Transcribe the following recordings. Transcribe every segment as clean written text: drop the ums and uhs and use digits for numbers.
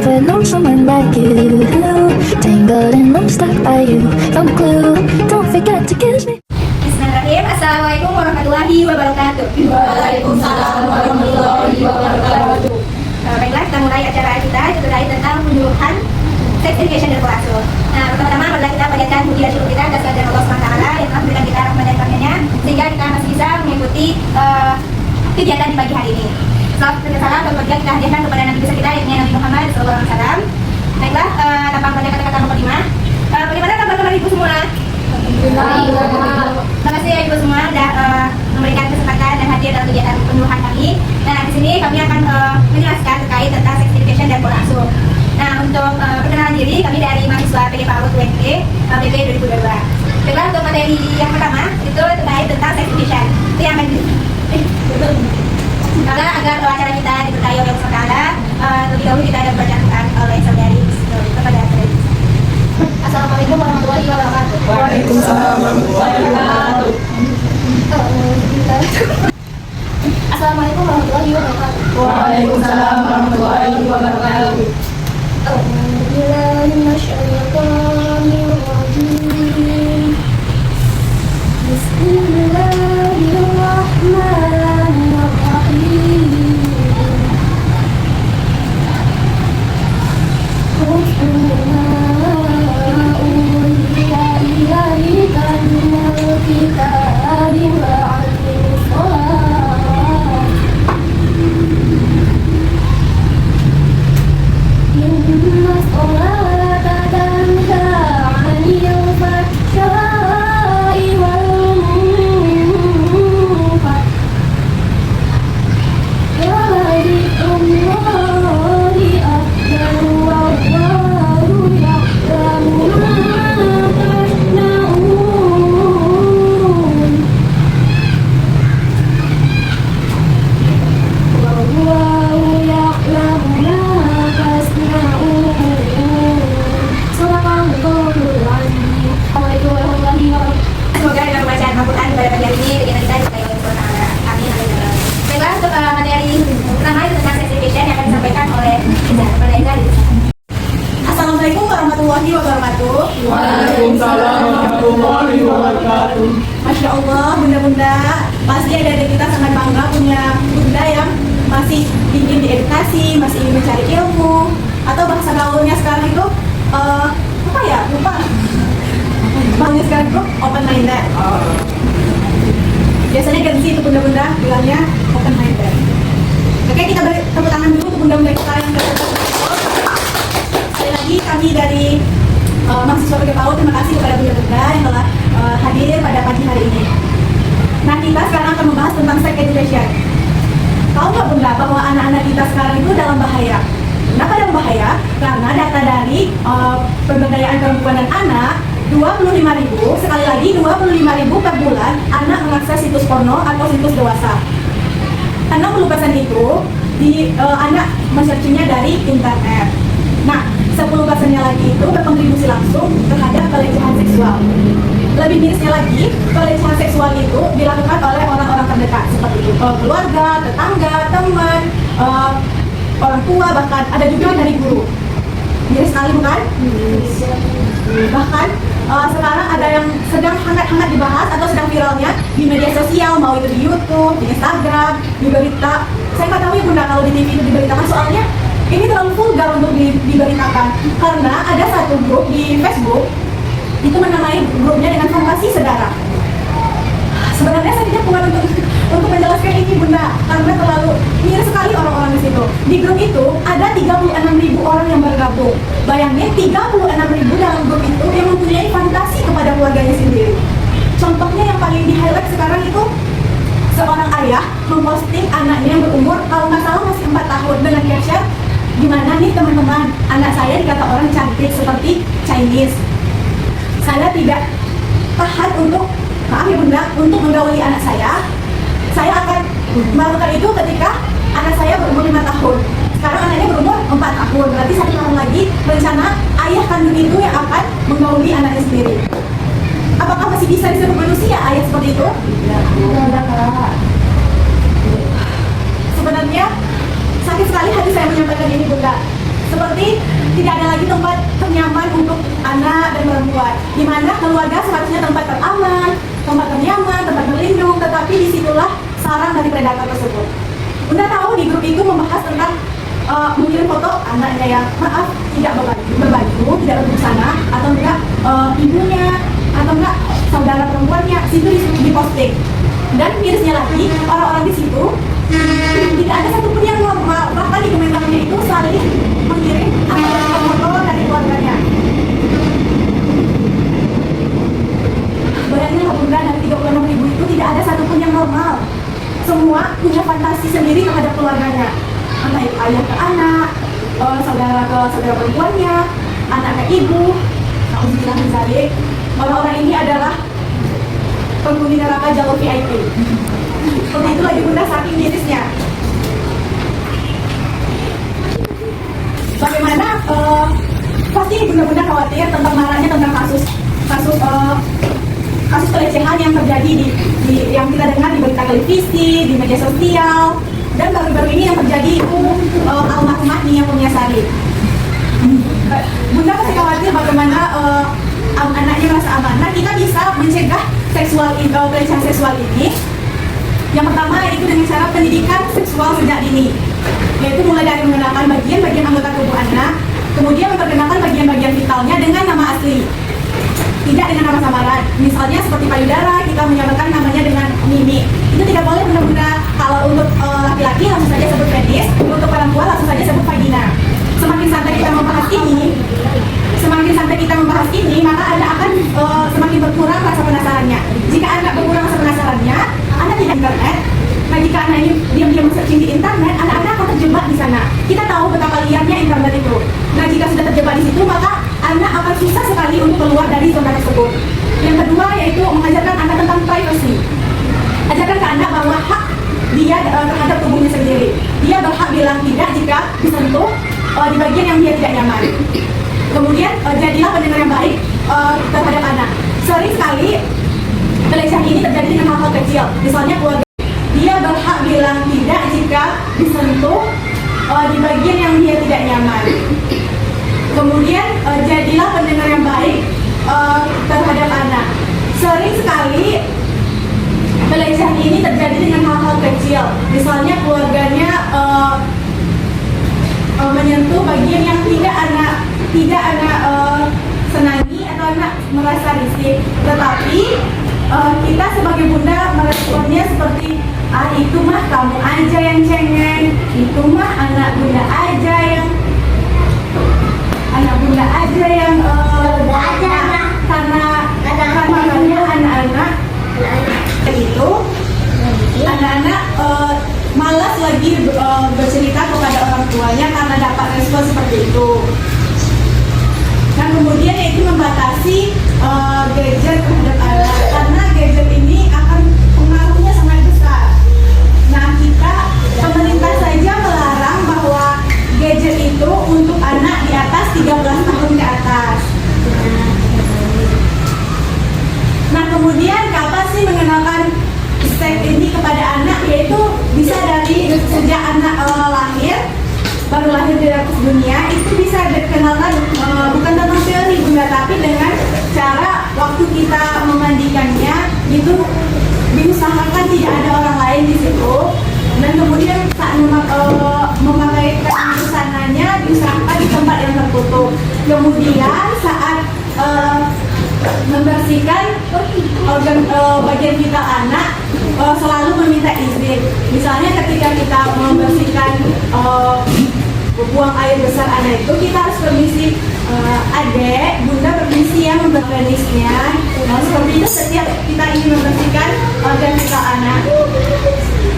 never known someone like you. Tangled and I'm stuck by you. Don't clue, don't forget to kiss me. Bismillahirrahmanirrahim. Assalamualaikum warahmatullahi wabarakatuh. Waalaikumsalam warahmatullahi wabarakatuh. Baiklah, kita mulai acara kita terkait tentang penyuluhan sex education dan pengasuh. Nah, pertama-tama marilah kita panjatkan puji dan syukur kita atas kehadiran Allah SWT yang telah memberikan kita rahmat dan karunia sehingga kita masih bisa mengikuti kegiatan di pagi hari ini. Salam salam dan berbahagia kita hadiahkan kepada Nabi besar kita yakni Nabi Muhammad SAW. Baiklah, tanpa pada kata-kata mukadimah. Bagaimana kabar ibu semua? Terima kasih ya ibu semua sudah memberikan kesempatan dan hadir dalam kegiatan penyuluhan kami. Nah, di sini kami akan menjelaskan terkait tentang sex education dan pola asuh. Nah, untuk perkenalan diri kami dari mahasiswa PD PAUD UNT PP 2022. Baiklah, untuk materi yang pertama itu terkait tentang sex education. Itu yang akan maka agar acara kita diberkahi oleh Allah SWT, lebih dahulu kita ada bacaan oleh saudari kepada saudari. Assalamualaikum warahmatullahi wabarakatuh. Waalaikumsalam warahmatullahi wabarakatuh. Assalamualaikum warahmatullahi wabarakatuh. Waalaikumsalam warahmatullahi wabarakatuh. Assalamualaikum warahmatullahi wabarakatuh. Waalaikumsalam warahmatullahi wabarakatuh. Masya Allah, bunda-bunda pasti ada dari kita sangat bangga punya bunda yang masih ingin diedukasi, masih ingin mencari ilmu, atau bahasa gaulnya sekarang itu apa ya, lupa bahasanya sekarang itu open minded. Biasanya gengsi itu bunda-bunda bilangnya open minded. Oke, kita beri tepuk tangan dulu untuk bunda-bunda kita yang sekali lagi kami dari mahasiswa PD PAUD, terima kasih kepada bunda-bunda yang telah hadir pada pagi hari ini. Nah, kita sekarang akan membahas tentang sex education. Tahu nggak bunda bahwa anak-anak kita sekarang itu dalam bahaya? Kenapa dalam bahaya? Karena data dari pemberdayaan perempuan dan anak 25.000, sekali lagi 25.000 per bulan anak mengakses situs porno atau situs dewasa. 60% itu anak men-searchingnya dari internet. Nah, 10%-nya lagi itu berkontribusi langsung terhadap pelecehan seksual. Lebih mirisnya lagi, pelecehan seksual itu dilakukan oleh orang-orang terdekat seperti keluarga, tetangga, teman, orang tua, bahkan ada juga dari guru. Miris sekali bukan? Bahkan sekarang ada yang sedang hangat-hangat dibahas atau sedang viralnya di media sosial, mau itu di YouTube, di Instagram, di berita. Saya nggak tahu ya bunda kalau di TV itu diberitakan, soalnya ini terlalu vulgar untuk diberitakan. Karena ada satu grup di Facebook itu menamai grupnya dengan fantasi sedara. Sebenarnya saya tidak kuat untuk menjelaskan ini bunda, karena terlalu miris sekali orang-orang di situ. Di grup itu ada 36.000 orang yang bergabung. Bayangin 36.000 dalam grup itu yang mempunyai fantasi kepada keluarganya sendiri. Contohnya yang paling di highlight sekarang itu seorang ayah memposting anaknya yang berumur kalau nggak salah masih 4 tahun dengan caption, gimana nih teman-teman, anak saya dikata orang cantik seperti Chinese. Saya tidak tahan untuk, maaf ya bunda, untuk menggauli anak saya. Saya akan melakukan itu ketika anak saya berumur 5 tahun. Sekarang anaknya berumur 4 tahun, berarti 1 tahun lagi rencana ayah kandung itu yang akan menggauli anaknya sendiri. Apakah masih bisa disebut manusia ayah seperti itu? Tidak. Sebenarnya sakit sekali hati saya menyampaikan ini bunda. Seperti tidak ada lagi tempat ternyaman untuk anak dan perempuan, di mana keluarga seharusnya tempat teraman, tempat ternyaman, tempat berlindung, tetapi disitulah sarang dari predator tersebut. Bunda tahu di grup itu membahas tentang mengirim foto anaknya yang maaf tidak berbaju, tidak berbusana, atau enggak ibunya, atau enggak saudara perempuannya, situ diposting. Dan mirisnya lagi, orang-orang di situ tidak ada satupun yang normal, bahkan di komentarnya itu saling mengirim foto dari keluarganya. Bayangin Bunda, dari 36.000 itu tidak ada satupun yang normal. Semua punya fantasi sendiri terhadap keluarganya. Entah itu ayah ke anak, saudara ke saudara perempuannya, anak ke ibu. Alhamdulillah misalnya, orang-orang ini adalah penghuni neraka jalur VIP. Seperti itu lagi Bunda, saking mirisnya. Bagaimana pasti Bunda khawatir tentang maraknya tentang kasus pelecehan yang terjadi di yang kita dengar di berita televisi, di media sosial, dan baru-baru ini yang terjadi itu almarhumah Nia Kurniasari. Bunda pasti khawatir bagaimana anaknya merasa aman. Nah, kita bisa mencegah pelecehan seksual ini. Yang pertama yaitu dengan cara pendidikan seksual sejak dini, yaitu mulai dari mengenalkan bagian-bagian anggota tubuh anak, kemudian memperkenalkan bagian-bagian vitalnya dengan nama asli, tidak dengan nama samaran. Misalnya seperti payudara, kita menyamakan namanya dengan mimi. Itu tidak boleh benar-benar. Kalau untuk laki-laki langsung saja sebut penis, untuk perempuan langsung saja sebut vagina. Semakin santai kita membahas ini, maka Anda akan semakin berkurang rasa penasarannya. Jika Anda berkurang rasa penasarannya, Anda tidak internet. Nah, jika Anda ini diam-diam searching di internet, Anda akan terjebak di sana. Kita tahu betapa liarnya internet itu. Nah, jika sudah terjebak di situ, maka Anda akan susah sekali untuk keluar dari zona tersebut. Yang kedua yaitu mengajarkan Anda tentang privacy. Ajarkan ke Anda bahwa hak dia terhadap tubuhnya sendiri. Dia berhak bilang tidak jika disentuh di bagian yang dia tidak nyaman. Kemudian jadilah pendengar yang baik terhadap anak. Sering sekali pelecehan ini terjadi dengan hal-hal kecil. Misalnya keluarga, dia berhak bilang tidak jika disentuh di bagian yang dia tidak nyaman. Kemudian jadilah pendengar yang baik terhadap anak. Sering sekali pelecehan ini terjadi dengan hal-hal kecil. Misalnya keluarganya menyentuh bagian yang tidak anak senangi atau anak merasa risih. Tetapi kita sebagai bunda meresponnya seperti itu mah kamu aja yang cengeng, itu mah anak bunda aja yang karena anak-anak itu anak-anak malas lagi bercerita kepada orang tuanya karena dapat respon seperti itu. Nah, kemudian yaitu membatasi gadget terhadap anak, karena gadget ini akan pengaruhnya sangat besar. Nah, pemerintah saja melarang bahwa gadget itu untuk anak di atas 13 tahun ke atas. Nah, kemudian kapan sih mengenalkan seks ini kepada anak? Yaitu bisa dari sejak anak baru lahir di atas dunia, itu bisa dikenalkan bukan tentang teori bunda, tapi dengan cara waktu kita memandikannya itu diusahakan tidak ada orang lain di situ, dan kemudian saat memakaikan busananya diusahakan di tempat yang tertutup. Kemudian saat membersihkan bagian vital anak selalu meminta izin. Misalnya ketika kita membersihkan buang air besar anak itu, kita harus permisi, adek, bunda permisi ya membersihkannya. Seperti itu setiap kita ingin membersihkan organ vital anak.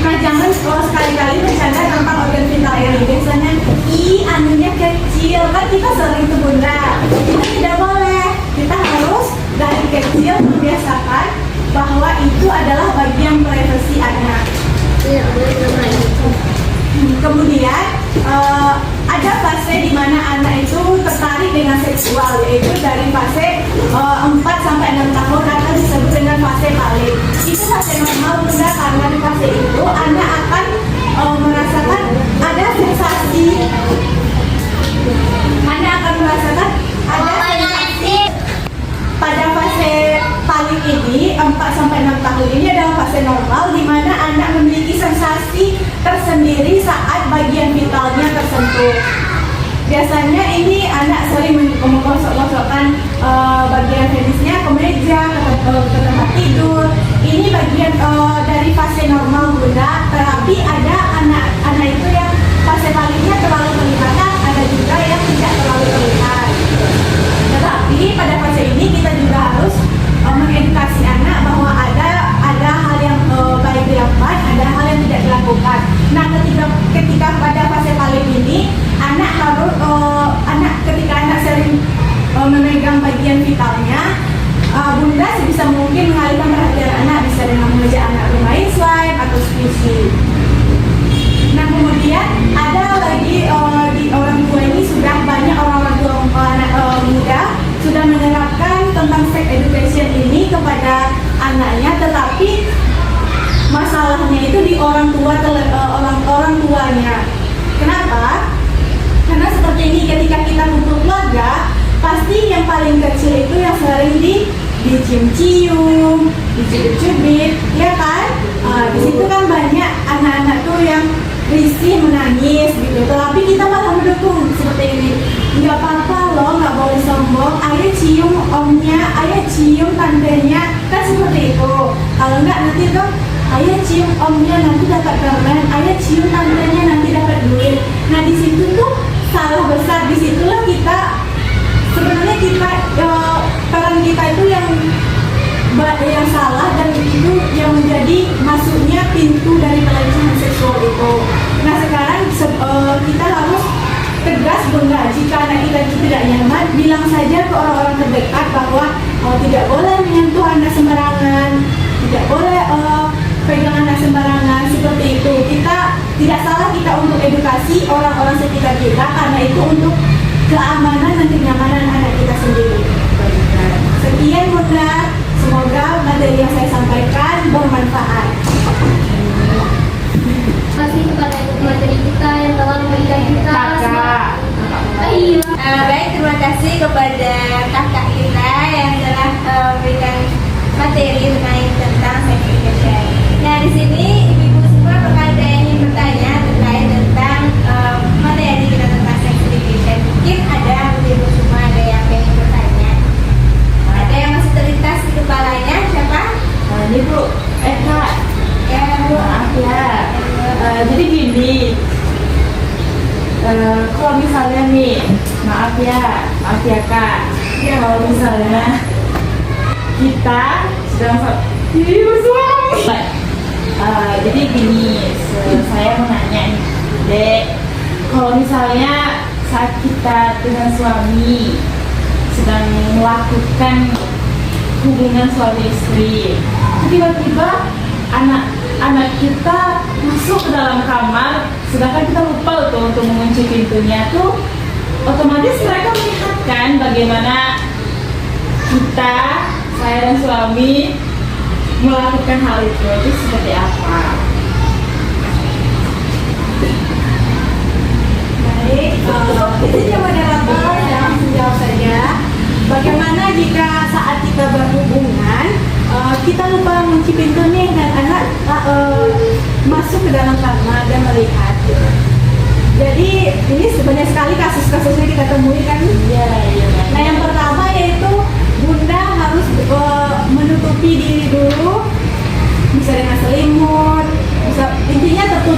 Nah, jangan sekali-kali bercanda tentang organ vital ini. Biasanya, anunya kecil, kan kita sering tuh bunda. Itu tidak boleh. Kita harus dari kecil membiasakan bahwa itu adalah bagian privasi anak. Kemudian ada fase di mana anak itu tertarik dengan seksual, yaitu dari fase 4 sampai 6 tahun atau disebut dengan fase paling. Itu fase normal bunda, karena di fase itu anak akan merasakan ada sensasi sendiri saat bagian vitalnya tersentuh. Biasanya ini anak sering menggosok-gosokkan bagian penisnya ke meja, ke tempat tidur. Ini bagian dari fase normal Bunda. Tetapi ada anak-anak itu yang fase validnya terlalu kelihatan, ada juga yang tidak terlalu terlihat. Tetapi pada fase ini kita juga harus mengedukasi anak bahwa ada hal yang baik dilakukan, ada hal yang tidak dilakukan. Nah, ketika pada fase valid ini anak harus ketika anak sering memegang bagian vitalnya, Bunda sebisa mungkin mengalihkan perhatian anak, bisa dengan mengajak anak bermain slime atau squishy. Nah, kemudian ada lagi di orang tua ini sudah banyak orang tua anak muda sudah menerapkan tentang sex education ini kepada anaknya, tetapi masalahnya itu di orang tuanya. Kenapa? Karena seperti ini, ketika kita kumpul keluarga, pasti yang paling kecil itu yang sering dicium-cium, dicubit-cubit, ya kan? Di situ kan banyak anak-anak tuh yang risih, menangis gitu. Tapi kita malah mendukung seperti ini. Nggak apa-apa loh, nggak boleh sombong. Ayo cium omnya, ayo cium tantenya, kan seperti itu. Kalau nggak nanti tuh, ayo cium omnya nanti dapat permen, ayo cium tantenya nanti dapat duit. Nah di situ tuh salah besar. Disitulah kita sebenarnya peran kita itu yang salah, dan itu yang menjadi masuknya pintu dari pelecehan seksual itu. Nah sekarang kita harus tegas Bunda, jika anak kita itu tidak nyaman, bilang saja ke orang-orang terdekat bahwa tidak boleh menyentuh anak sembarangan, tidak boleh pegang anak sembarangan, seperti itu. Kita tidak salah kita untuk edukasi orang-orang sekitar kita, karena itu untuk keamanan dan kenyamanan anak kita sendiri. Sekian Bunda, semoga materi yang saya sampaikan bermanfaat. Terima kasih kepada materi kita yang telah memberikan kita. Baik, terima kasih kepada kakak kita yang telah memberikan materi mengenai tentang sex education. Nah, di sini ibu-ibu semua apakah ada yang ingin bertanya terkait tentang materi kita tentang sex education? Mungkin ada ibu-ibu semua ada yang ingin bertanya. Ada yang masih terlintas di kepalanya? Siapa? Ini Bu, Kak. Ya, Bu. Maaf ya. Jadi gini, kalau misalnya nih, maaf ya Kak, kalau misalnya kita sedang bersuami, jadi gini, saya mau nanya nih, Dek, kalau misalnya saat kita dengan suami sedang melakukan hubungan suami istri, tiba-tiba anak kita masuk ke dalam kamar, sedangkan kita lupa untuk mengunci pintunya tuh, otomatis mereka melihatkan bagaimana kita, saya dan suami melakukan hal itu seperti apa. Baik, itu jawaban moderator yang langsung jawab saja. Bagaimana jika saat kita berhubungan kita lupa mengunci pintu nih, dan anak masuk ke dalam kamar dan melihat. Jadi ini sebanyak sekali kasus-kasusnya kita temui kan. Iya. Nah yang pertama yaitu Bunda harus menutupi diri dulu, bisa dengan selimut, bisa intinya tertutup